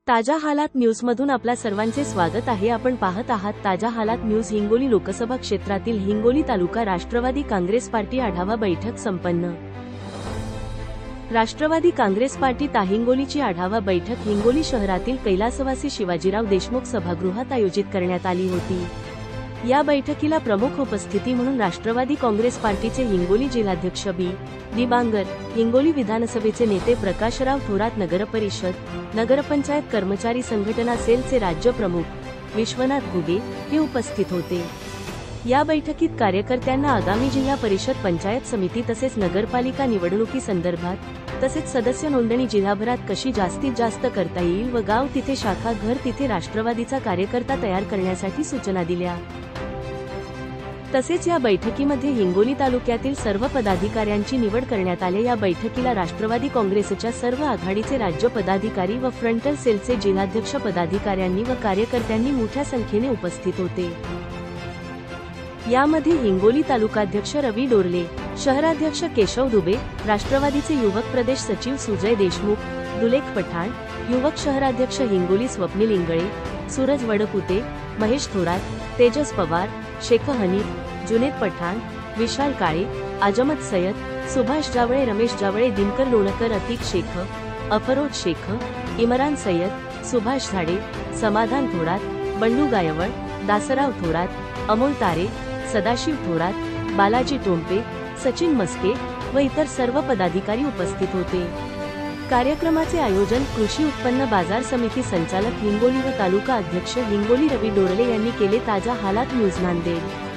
ताजा हालात न्यूजमधून आपल्या सर्वांचे स्वागत आहे। आपण पाहत आहात ताजा हालात न्यूज। हिंगोली लोकसभा क्षेत्रातील हिंगोली तालुका राष्ट्रवादी काँग्रेस पार्टी आढावा बैठक संपन्न। राष्ट्रवादी काँग्रेस पार्टी हिंगोलीची आढावा बैठक हिंगोली शहरातील कैलासवासी शिवाजीराव देशमुख सभागृहात आयोजित करण्यात आली होती। या बैठकीला प्रमुख उपस्थिती म्हणून राष्ट्रवादी काँग्रेस पार्टीचे हिंगोली जिल्हाध्यक्ष बी बांगर, हिंगोली विधानसभेचे नेते प्रकाशराव थोरात, नगरपरिषद नगरपंचायत कर्मचारी संघटना सेलचे राज्य प्रमुख विश्वनाथ घुगे हे उपस्थित होते। या बैठकीत कार्यकर्त्यांना आगामी जिल्हा परिषद, पंचायत समिती तसेच नगरपालिका निवडणुकी संदर्भात तसेच सदस्य नोंदणी जिल्हाभरात कशी जास्तीत जास्त करता येईल व गाव तिथे शाखा, घर तिथे राष्ट्रवादीचा कार्यकर्ता तयार करण्यासाठी सूचना दिल्या। तसेच या बैठकीमध्ये हिंगोली तालुक्यातील सर्व पदाधिकाऱ्यांची निवड करण्यात आली। या बैठकीला राष्ट्रवादी काँग्रेसच्या सर्व आघाडीचे राज्य पदाधिकारी व फ्रंटल सेलचे जिल्हाध्यक्ष पदाधिकाऱ्यांनी व कार्यकर्त्यांनी मोठ्या संख्येने उपस्थित होते। यामध्ये हिंगोली तालुकाध्यक्ष रवी डोरले, शहराध्यक्ष केशव दुबे, राष्ट्रवादीचे युवक प्रदेश सचिव सुजय देशमुख, दुलेख पठाण, युवक शहराध्यक्ष हिंगोली स्वप्नील इंगळे, सूरज वडकुते, महेश थोरात, तेजस पवार, शेख हनीफ, जुनेद पठाण, विशाल काळे, आजमत सय्यद, सुभाष जावळे, रमेश जावळे, दिनकर लोणकर, अतिक शेख, अफरोज शेख, इमरान सय्यद, सुभाष झाडे, समाधान थोरात, बंडू गायवळ, दासराव थोरात, अमोल तारे, सदाशिव थोरात, बालाजी टोंपे, सचिन मस्के व इतर सर्व पदाधिकारी उपस्थित होते। कार्यक्रमाचे आयोजन कृषी उत्पन्न बाजार समिती संचालक हिंगोली व तालुका अध्यक्ष हिंगोली रवी डोरले यांनी केले। ताजा हालात न्यूज नांदेड।